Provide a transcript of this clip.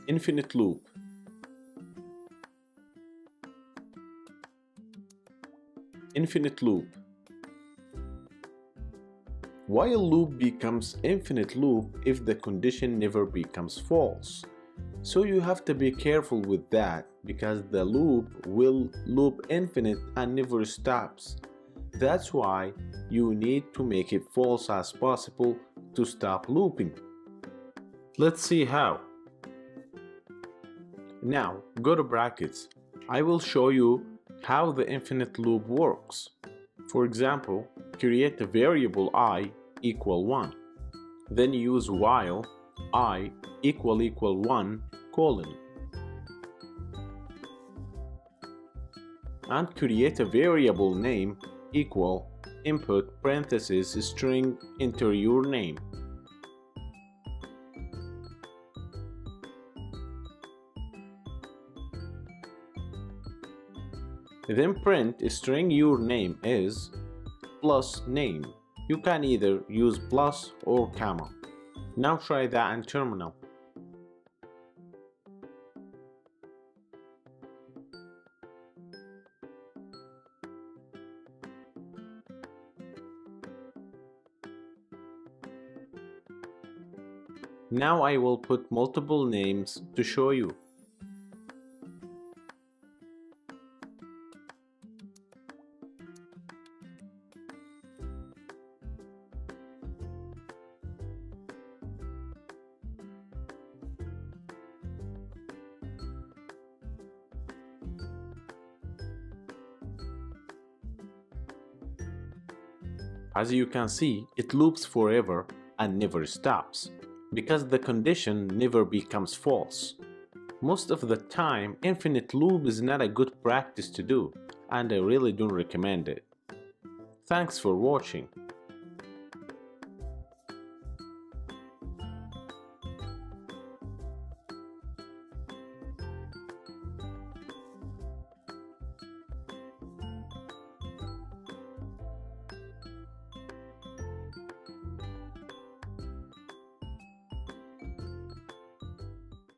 Infinite loop. Infinite loop. While loop becomes infinite loop if the condition never becomes false. So you have to be careful with that because the loop will loop infinite and never stops. That's why you need to make it false as possible to stop looping. Let's see how. Now go to brackets. I will show you how the infinite loop works. For example, create a variable I equal 1. Then use while I equal 1 colon. And create a variable name equal input parenthesis string enter your name. Then print string your name is plus name. You can either use plus or comma. Now try that in terminal. Now I will put multiple names to show you. As you can see, it loops forever and never stops, because the condition never becomes false. Most of the time, infinite loop is not a good practice to do, and I really don't recommend it. Thanks for watching.